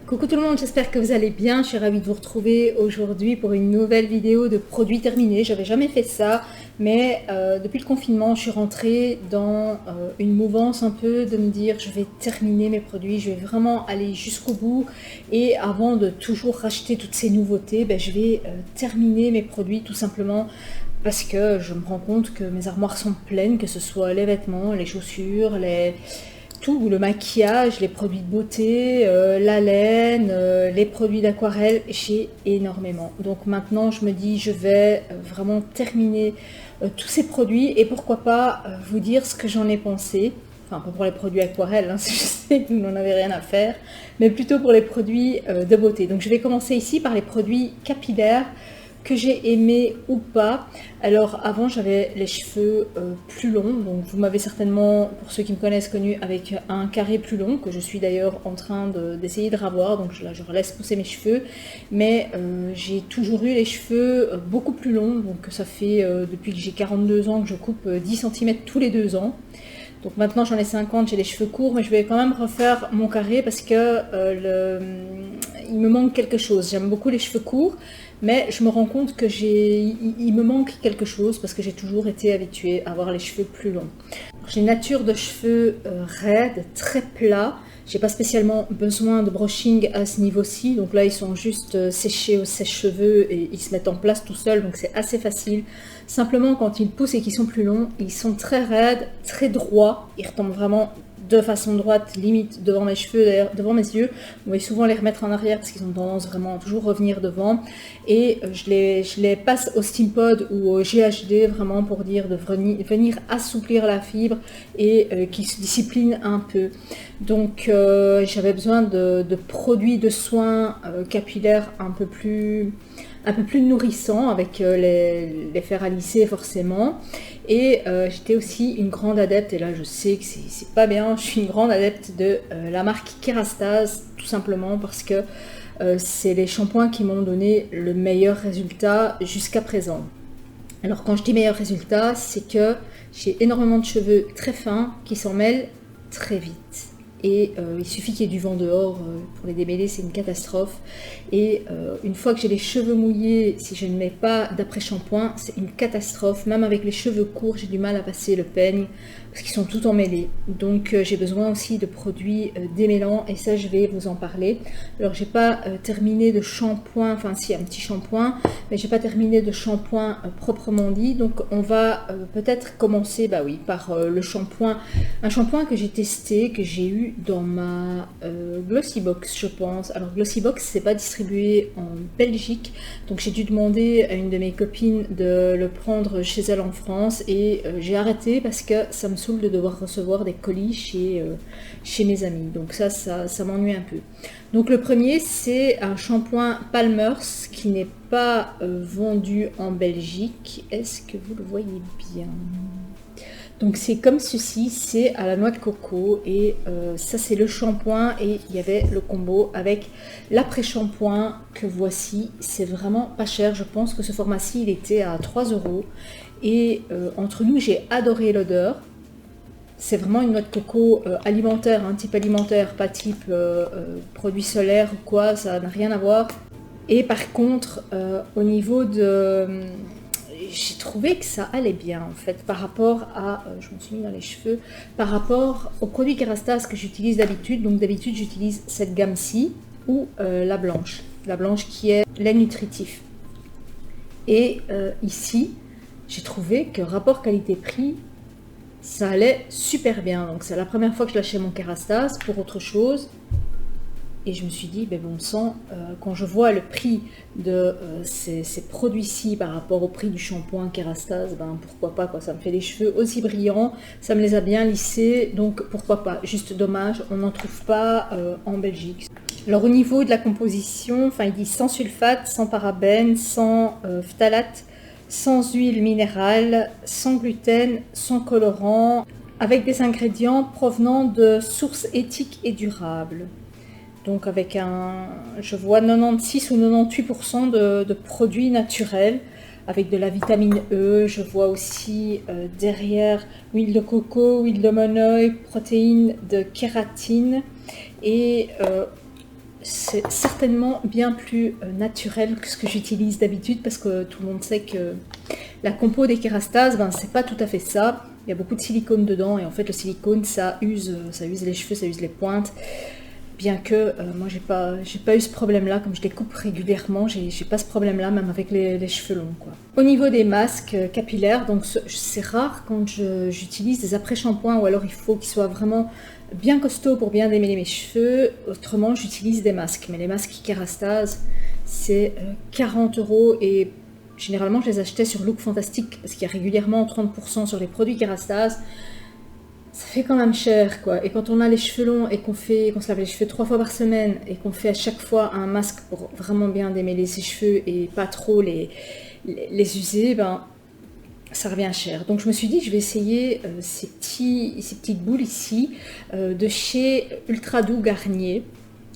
Coucou tout le monde, j'espère que vous allez bien. Je suis ravie de vous retrouver aujourd'hui pour une nouvelle vidéo de produits terminés. J'avais jamais fait ça, mais depuis le confinement, je suis rentrée dans une mouvance un peu de me dire je vais terminer mes produits, je vais vraiment aller jusqu'au bout et avant de toujours racheter toutes ces nouveautés, je vais terminer mes produits tout simplement parce que je me rends compte que mes armoires sont pleines, que ce soit les vêtements, les chaussures, tout, le maquillage, les produits de beauté, la laine, les produits d'aquarelle, j'ai énormément. Donc maintenant, je me dis, je vais vraiment terminer tous ces produits et pourquoi pas vous dire ce que j'en ai pensé. Enfin, pas pour les produits aquarelles, hein, je sais que vous n'en avez rien à faire, mais plutôt pour les produits de beauté. Donc je vais commencer ici par les produits capillaires que j'ai aimé ou pas. Alors avant j'avais les cheveux plus longs, donc vous m'avez certainement, pour ceux qui me connaissent, connu avec un carré plus long, que je suis d'ailleurs en train d'essayer de ravoir, donc là je laisse pousser mes cheveux, mais j'ai toujours eu les cheveux beaucoup plus longs, donc ça fait depuis que j'ai 42 ans que je coupe 10 cm tous les 2 ans. Donc maintenant j'en ai 50, j'ai les cheveux courts, mais je vais quand même refaire mon carré parce que il me manque quelque chose. J'aime beaucoup les cheveux courts, mais je me rends compte que il me manque quelque chose parce que j'ai toujours été habituée à avoir les cheveux plus longs. J'ai une nature de cheveux raides, très plats. J'ai pas spécialement besoin de brushing à ce niveau-ci, donc là ils sont juste séchés au sèche-cheveux et ils se mettent en place tout seuls, donc c'est assez facile. Simplement quand ils poussent et qu'ils sont plus longs, ils sont très raides, très droits, ils retombent vraiment de façon droite, limite devant mes cheveux, d'ailleurs devant mes yeux. On va souvent les remettre en arrière parce qu'ils ont tendance vraiment à toujours revenir devant. Et je les passe au Steampod ou au GHD vraiment pour dire de venir assouplir la fibre et qu'ils se disciplinent un peu. Donc j'avais besoin de produits de soins capillaires un peu plus nourrissants avec les fers à lisser forcément. Et j'étais aussi une grande adepte, et là je sais que c'est pas bien, je suis une grande adepte de la marque Kerastase, tout simplement parce que c'est les shampoings qui m'ont donné le meilleur résultat jusqu'à présent. Alors quand je dis meilleur résultat, c'est que j'ai énormément de cheveux très fins qui s'en mêlent très vite. Et il suffit qu'il y ait du vent dehors pour les démêler, c'est une catastrophe. Et une fois que j'ai les cheveux mouillés, si je ne mets pas d'après-shampoing, c'est une catastrophe. Même avec les cheveux courts, j'ai du mal à passer le peigne parce qu'ils sont tout emmêlés. Donc j'ai besoin aussi de produits démêlants et ça je vais vous en parler. Alors j'ai pas terminé de shampoing, enfin si, un petit shampoing, mais j'ai pas terminé de shampoing proprement dit. Donc on va peut-être commencer par le shampoing, un shampoing que j'ai testé, que j'ai eu dans ma Glossybox, je pense. Alors Glossybox, c'est pas distribué en Belgique, donc j'ai dû demander à une de mes copines de le prendre chez elle en France et j'ai arrêté parce que ça me saoule de devoir recevoir des colis chez mes amis. Donc ça m'ennuie un peu. Donc le premier, c'est un shampoing Palmer's qui n'est pas vendu en Belgique. Est-ce que vous le voyez bien ? Donc c'est comme ceci, c'est à la noix de coco et ça c'est le shampoing et il y avait le combo avec l'après-shampoing que voici. C'est vraiment pas cher, je pense que ce format-ci il était à 3 € et entre nous j'ai adoré l'odeur. C'est vraiment une noix de coco alimentaire, un type alimentaire, pas type produit solaire ou quoi, ça n'a rien à voir. Et par contre au niveau de... j'ai trouvé que ça allait bien en fait par rapport à, je me suis mis dans les cheveux, par rapport aux produits Kerastase que j'utilise d'habitude. Donc d'habitude j'utilise cette gamme-ci ou la blanche qui est lait nutritif. Et ici j'ai trouvé que rapport qualité-prix ça allait super bien. Donc c'est la première fois que je lâchais mon Kerastase pour autre chose. Et je me suis dit, bon sang, quand je vois le prix de ces produits-ci par rapport au prix du shampoing Kerastase, pourquoi pas, quoi. Ça me fait les cheveux aussi brillants, ça me les a bien lissés, donc pourquoi pas. Juste dommage, on n'en trouve pas en Belgique. Alors au niveau de la composition, il dit sans sulfate, sans parabènes, sans phtalate, sans huile minérale, sans gluten, sans colorant, avec des ingrédients provenant de sources éthiques et durables. Donc avec je vois 96 ou 98% de produits naturels, avec de la vitamine E. Je vois aussi derrière huile de coco, huile de monoï, protéines de kératine et c'est certainement bien plus naturel que ce que j'utilise d'habitude, parce que tout le monde sait que la compo des Kérastase, ben, c'est pas tout à fait ça. Il y a beaucoup de silicone dedans, et en fait le silicone ça use les cheveux, ça use les pointes. Bien que moi j'ai pas eu ce problème-là, comme je les coupe régulièrement, j'ai pas ce problème-là, même avec les cheveux longs, quoi. Au niveau des masques capillaires, donc c'est rare quand j'utilise des après-shampoings, ou alors il faut qu'ils soient vraiment bien costauds pour bien démêler mes cheveux. Autrement, j'utilise des masques, mais les masques Kérastase, c'est 40 € et généralement je les achetais sur Look Fantastic parce qu'il y a régulièrement 30% sur les produits Kérastase. Ça fait quand même cher, quoi. Et quand on a les cheveux longs et qu'on se lave les cheveux 3 fois par semaine et qu'on fait à chaque fois un masque pour vraiment bien démêler ses cheveux et pas trop les user, ben ça revient cher. Donc je me suis dit, je vais essayer ces petites boules ici de chez Ultra Doux Garnier.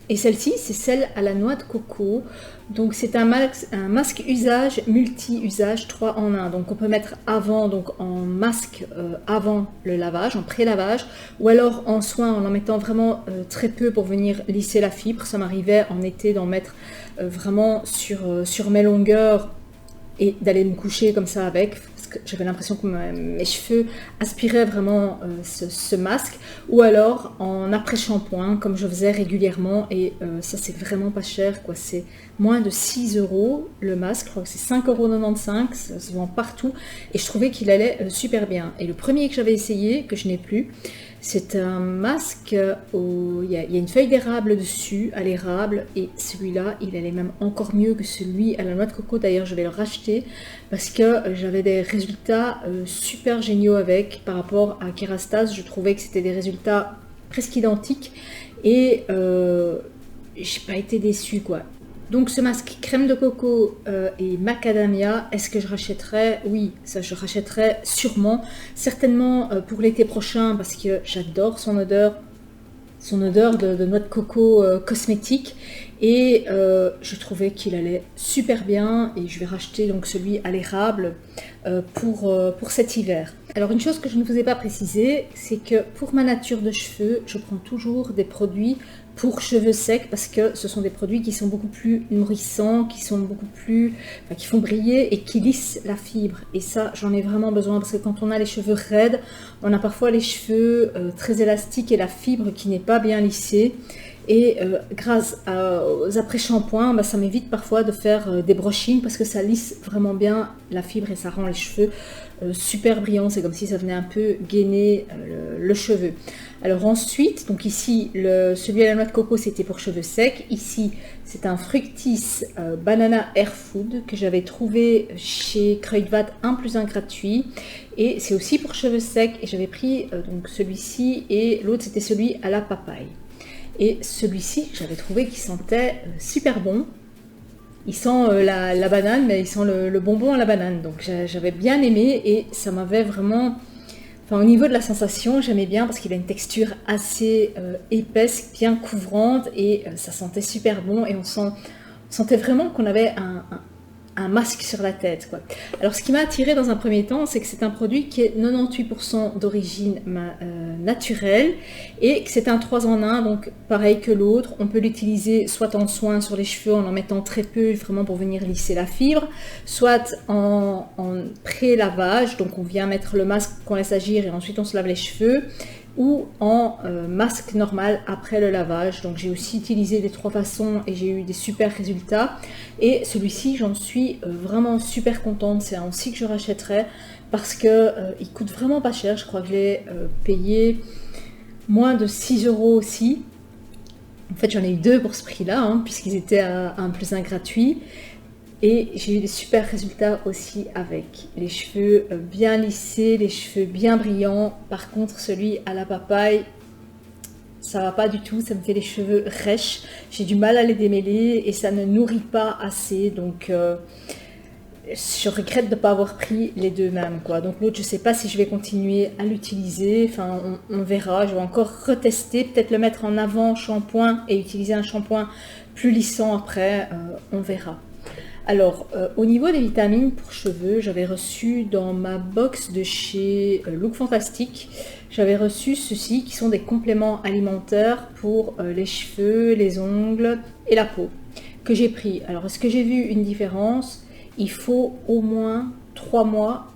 Et celle-ci, c'est celle à la noix de coco. Donc c'est un masque usage, multi-usage 3 en 1. Donc on peut mettre avant, donc en masque avant le lavage, en pré-lavage, ou alors en soin en mettant vraiment très peu pour venir lisser la fibre. Ça m'arrivait en été d'en mettre vraiment sur mes longueurs et d'aller me coucher comme ça avec. J'avais l'impression que mes cheveux aspiraient vraiment ce masque, ou alors en après-shampoing comme je faisais régulièrement, et ça c'est vraiment pas cher, quoi. C'est moins de 6 € le masque, je crois que c'est 5,95 €, ça se vend partout, et je trouvais qu'il allait super bien. Et le premier que j'avais essayé, que je n'ai plus, c'est un masque, il y a une feuille d'érable dessus, à l'érable, et celui-là, il allait même encore mieux que celui à la noix de coco. D'ailleurs, je vais le racheter parce que j'avais des résultats super géniaux avec, par rapport à Kérastase. Je trouvais que c'était des résultats presque identiques, et j'ai pas été déçue, quoi. Donc ce masque crème de coco et macadamia, est-ce que je rachèterais? Oui, ça je rachèterais sûrement, certainement pour l'été prochain, parce que j'adore son odeur de noix de coco cosmétique, et je trouvais qu'il allait super bien, et je vais racheter donc celui à l'érable pour cet hiver. Alors une chose que je ne vous ai pas précisé, c'est que pour ma nature de cheveux, je prends toujours des produits pour cheveux secs, parce que ce sont des produits qui sont beaucoup plus nourrissants, qui font briller et qui lissent la fibre. Et ça, j'en ai vraiment besoin, parce que quand on a les cheveux raides, on a parfois les cheveux très élastiques et la fibre qui n'est pas bien lissée. Et grâce aux après-shampoings, bah, ça m'évite parfois de faire des brushings, parce que ça lisse vraiment bien la fibre et ça rend les cheveux super brillants. C'est comme si ça venait un peu gainer le cheveu. Alors ensuite, donc ici, celui à la noix de coco, c'était pour cheveux secs. Ici, c'est un Fructis Banana Air Food que j'avais trouvé chez Kruidvat 1+1 gratuit. Et c'est aussi pour cheveux secs. Et j'avais pris donc celui-ci, et l'autre, c'était celui à la papaye. Et celui-ci, j'avais trouvé qu'il sentait super bon. Il sent la banane, mais il sent le bonbon à la banane. Donc j'avais bien aimé, et ça m'avait vraiment... Enfin, au niveau de la sensation, j'aimais bien, parce qu'il a une texture assez épaisse, bien couvrante, et ça sentait super bon, et on sentait vraiment qu'on avait un masque sur la tête, quoi. Alors ce qui m'a attiré dans un premier temps, c'est que c'est un produit qui est 98% d'origine naturelle, et que c'est un 3 en 1, donc pareil que l'autre. On peut l'utiliser soit en soin sur les cheveux en mettant très peu, vraiment pour venir lisser la fibre, soit en pré-lavage, donc on vient mettre le masque qu'on laisse agir et ensuite on se lave les cheveux, ou en masque normal après le lavage. Donc j'ai aussi utilisé les 3 façons et j'ai eu des super résultats, et celui-ci j'en suis vraiment super contente. C'est un aussi que je rachèterai, parce que il coûte vraiment pas cher. Je crois que je l'ai payé moins de 6 € aussi. En fait j'en ai eu 2 pour ce prix là, hein, puisqu'ils étaient à 1+1 gratuit. Et j'ai eu des super résultats aussi avec les cheveux bien lissés, les cheveux bien brillants. Par contre, celui à la papaye, ça va pas du tout, ça me fait les cheveux rêches. J'ai du mal à les démêler et ça ne nourrit pas assez. Donc, je regrette de ne pas avoir pris les deux mêmes, quoi. Donc l'autre, je sais pas si je vais continuer à l'utiliser. Enfin, on verra. Je vais encore retester, peut-être le mettre en avant shampoing et utiliser un shampoing plus lissant après. On verra. Alors, au niveau des vitamines pour cheveux, j'avais reçu dans ma box de chez Look Fantastic, j'avais reçu ceux-ci qui sont des compléments alimentaires pour les cheveux, les ongles et la peau, que j'ai pris. Alors, est-ce que j'ai vu une différence? Il faut au moins 3 mois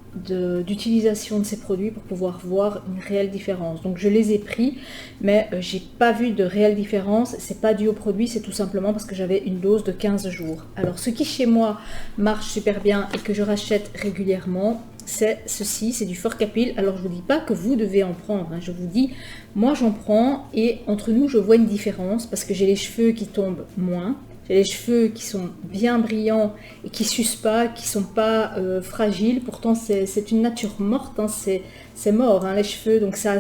d'utilisation de ces produits pour pouvoir voir une réelle différence. Donc je les ai pris, mais j'ai pas vu de réelle différence. C'est pas dû au produit, c'est tout simplement parce que j'avais une dose de 15 jours. Alors ce qui chez moi marche super bien et que je rachète régulièrement, c'est ceci, c'est du Forcapil. Alors je vous dis pas que vous devez en prendre, hein. Je vous dis, moi j'en prends et entre nous je vois une différence parce que j'ai les cheveux qui tombent moins. J'ai les cheveux qui sont bien brillants et qui s'usent pas, qui sont pas fragiles. Pourtant, c'est une nature morte, hein, c'est mort, hein, les cheveux. Donc ça,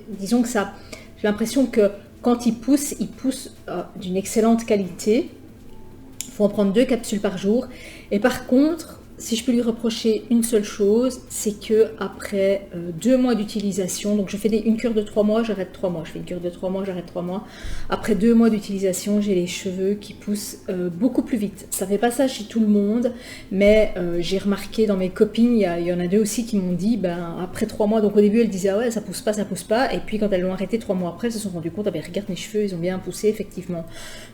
disons que ça, j'ai l'impression que quand ils poussent d'une excellente qualité. Il faut en prendre 2 capsules par jour. Et par contre, si je peux lui reprocher une seule chose, c'est que après 2 mois d'utilisation, donc je fais une cure de 3 mois, j'arrête 3 mois, je fais une cure de 3 mois, j'arrête 3 mois. Après 2 mois d'utilisation, j'ai les cheveux qui poussent beaucoup plus vite. Ça fait pas ça chez tout le monde, mais j'ai remarqué dans mes copines, il y en a 2 aussi qui m'ont dit, ben, après 3 mois, donc au début elles disaient, ah ouais, ça pousse pas, et puis quand elles l'ont arrêté 3 mois après, elles se sont rendues compte, ah ben regarde mes cheveux, ils ont bien poussé, effectivement.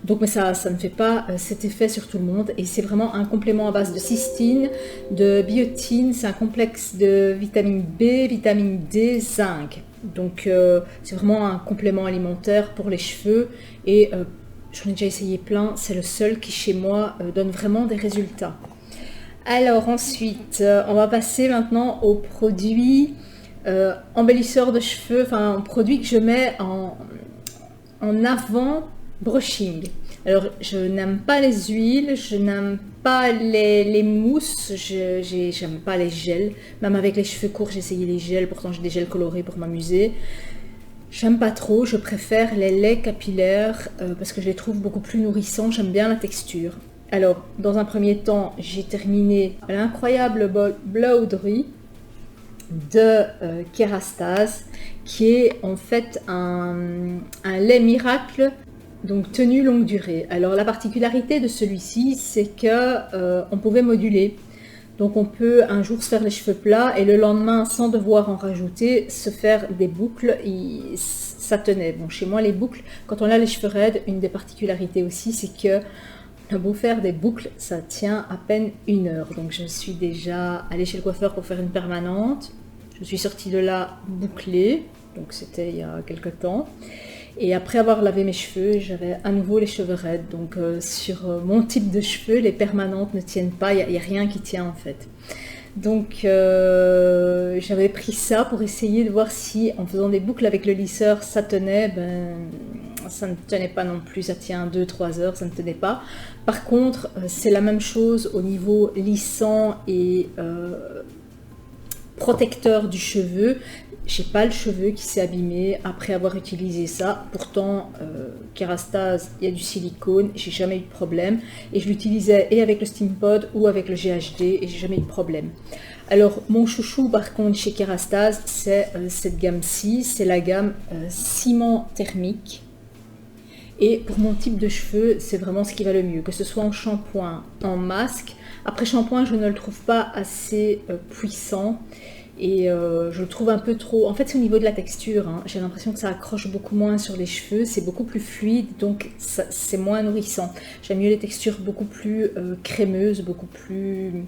Donc mais ça ne fait pas cet effet sur tout le monde, et c'est vraiment un complément à base de cystine, de biotine, c'est un complexe de vitamine B, vitamine D, zinc. Donc c'est vraiment un complément alimentaire pour les cheveux et j'en ai déjà essayé plein, c'est le seul qui chez moi donne vraiment des résultats. Alors ensuite, on va passer maintenant aux produits embellisseurs de cheveux, enfin produits que je mets en avant brushing. Alors, je n'aime pas les huiles, je n'aime pas les mousses, j'aime pas les gels. Même avec les cheveux courts, j'ai essayé les gels, pourtant j'ai des gels colorés pour m'amuser. J'aime pas trop, je préfère les laits capillaires parce que je les trouve beaucoup plus nourrissants, j'aime bien la texture. Alors, dans un premier temps, j'ai terminé l'incroyable Blowdry de Kerastase, qui est en fait un lait miracle, donc tenue longue durée. Alors la particularité de celui-ci, c'est que on pouvait moduler. Donc on peut un jour se faire les cheveux plats et le lendemain, sans devoir en rajouter, se faire des boucles. Ça tenait. Bon, chez moi, les boucles, quand on a les cheveux raides, une des particularités aussi, c'est que on a beau faire des boucles, ça tient à peine 1 heure. Donc je suis déjà allée chez le coiffeur pour faire une permanente. Je suis sortie de là bouclée, donc c'était il y a quelques temps. Et après avoir lavé mes cheveux, j'avais à nouveau les cheveux raides. Donc sur mon type de cheveux, les permanentes ne tiennent pas, il n'y a rien qui tient en fait. Donc j'avais pris ça pour essayer de voir si en faisant des boucles avec le lisseur ça tenait. Ben, ça ne tenait pas non plus, ça tient 2-3 heures, ça ne tenait pas. Par contre, c'est la même chose au niveau lissant et protecteur du cheveu. J'ai pas le cheveu qui s'est abîmé après avoir utilisé ça. Pourtant, Kerastase, il y a du silicone, j'ai jamais eu de problème. Et je l'utilisais et avec le Steampod ou avec le GHD et j'ai jamais eu de problème. Alors, mon chouchou par contre chez Kerastase, c'est cette gamme-ci, c'est la gamme ciment thermique. Et pour mon type de cheveux, c'est vraiment ce qui va le mieux, que ce soit en shampoing, en masque. Après shampoing, je ne le trouve pas assez puissant. Et je le trouve un peu trop... En fait, c'est au niveau de la texture, hein. J'ai l'impression que ça accroche beaucoup moins sur les cheveux. C'est beaucoup plus fluide, donc c'est moins nourrissant. J'aime mieux les textures beaucoup plus crémeuses, beaucoup plus...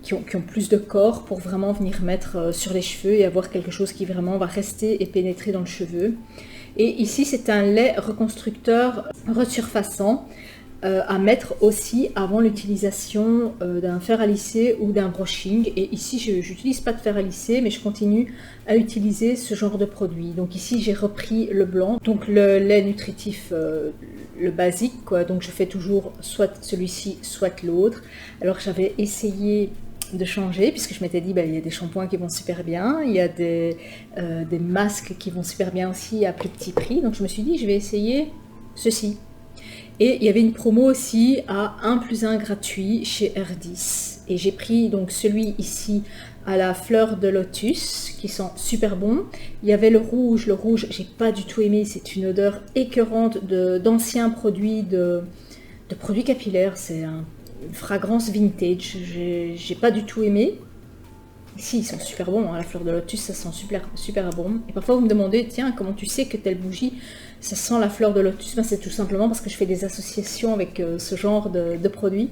Qui ont plus de corps pour vraiment venir mettre sur les cheveux et avoir quelque chose qui vraiment va rester et pénétrer dans le cheveu. Et ici, c'est un lait reconstructeur resurfaçant. À mettre aussi avant l'utilisation d'un fer à lisser ou d'un brushing. Et ici, je n'utilise pas de fer à lisser, mais je continue à utiliser ce genre de produit. Donc ici, j'ai repris le blanc, donc le lait nutritif, le basique, quoi. Donc je fais toujours soit celui-ci, soit l'autre. Alors j'avais essayé de changer, puisque je m'étais dit, il y a des shampoings qui vont super bien, il y a des masques qui vont super bien aussi à plus petit prix. Donc je me suis dit, je vais essayer ceci. Et il y avait une promo aussi à 1 + 1 gratuit chez R10. Et j'ai pris donc celui ici à la fleur de lotus, qui sent super bon. Il y avait le rouge, j'ai pas du tout aimé, c'est une odeur écœurante d'anciens produits, de produits capillaires. C'est une fragrance vintage. J'ai pas du tout aimé. Si, ils sont super bons, hein. La fleur de lotus, ça sent super, super bon. Et parfois, vous me demandez, tiens, comment tu sais que telle bougie, ça sent la fleur de lotus? Ben, c'est tout simplement parce que je fais des associations avec ce genre de produits.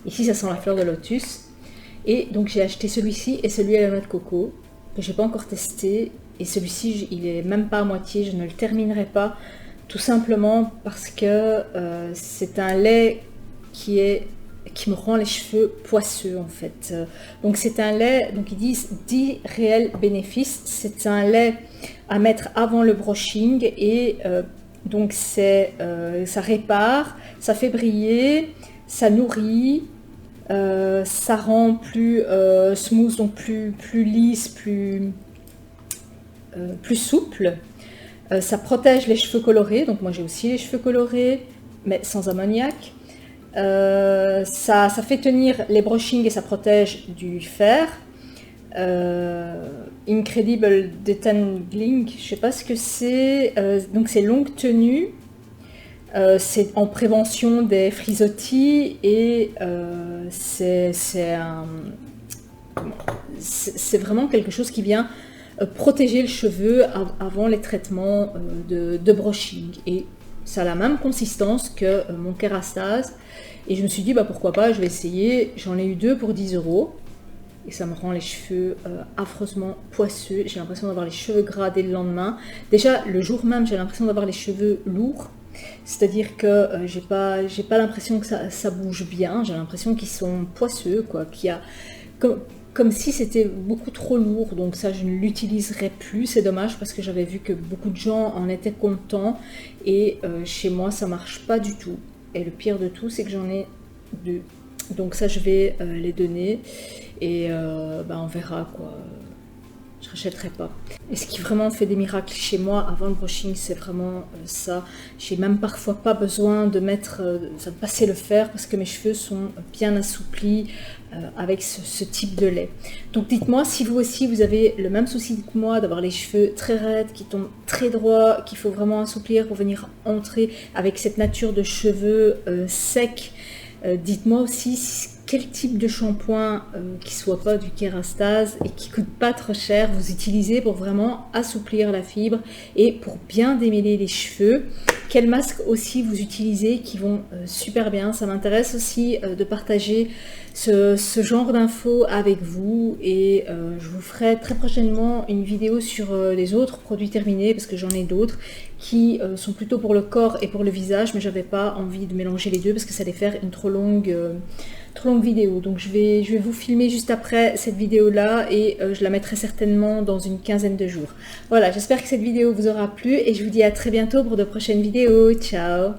Ici, ça sent la fleur de lotus. Et donc, j'ai acheté celui-ci et celui à la noix de coco, que je n'ai pas encore testé. Et celui-ci, il est même pas à moitié, je ne le terminerai pas. Tout simplement parce que c'est un lait qui me rend les cheveux poisseux en fait. Donc c'est un lait, donc ils disent 10 réels bénéfices. C'est un lait à mettre avant le brushing et donc ça répare, ça fait briller, ça nourrit, ça rend plus smooth, donc plus lisse, plus souple. Ça protège les cheveux colorés, donc moi j'ai aussi les cheveux colorés, mais sans ammoniac. Ça fait tenir les brushings et ça protège du fer. Incredible Detangling, je sais pas ce que c'est. Donc c'est longue tenue. C'est en prévention des frisottis et c'est vraiment quelque chose qui vient protéger le cheveu avant les traitements de brushing. Et ça a la même consistance que mon Kérastase. Et je me suis dit, bah, pourquoi pas, je vais essayer. J'en ai eu 2 pour 10 €. Et ça me rend les cheveux affreusement poisseux. J'ai l'impression d'avoir les cheveux gras dès le lendemain. Déjà, le jour même, j'ai l'impression d'avoir les cheveux lourds. C'est-à-dire que j'ai pas l'impression que ça bouge bien. J'ai l'impression qu'ils sont poisseux, quoi. Qu'il y a... Comme si c'était beaucoup trop lourd, donc ça je ne l'utiliserai plus, c'est dommage parce que j'avais vu que beaucoup de gens en étaient contents et chez moi ça marche pas du tout. Et le pire de tout c'est que j'en ai 2, donc ça je vais les donner et on verra quoi. Je rachèterai pas. Et ce qui vraiment fait des miracles chez moi avant le brushing, c'est vraiment ça. J'ai même parfois pas besoin de passer le fer parce que mes cheveux sont bien assouplis avec ce type de lait. Donc dites-moi si vous aussi vous avez le même souci que moi d'avoir les cheveux très raides, qui tombent très droits, qu'il faut vraiment assouplir pour venir entrer avec cette nature de cheveux secs. Dites-moi aussi quel type de shampoing qui soit pas du Kérastase et qui coûte pas trop cher vous utilisez pour vraiment assouplir la fibre et pour bien démêler les cheveux. Quels masques aussi vous utilisez qui vont super bien. Ça m'intéresse aussi de partager ce genre d'infos avec vous et je vous ferai très prochainement une vidéo sur les autres produits terminés parce que j'en ai d'autres qui sont plutôt pour le corps et pour le visage, mais j'avais pas envie de mélanger les deux parce que ça allait faire une trop longue vidéo. Donc je vais vous filmer juste après cette vidéo là et je la mettrai certainement dans une quinzaine de jours. Voilà, j'espère que cette vidéo vous aura plu et je vous dis à très bientôt pour de prochaines vidéos. Ciao!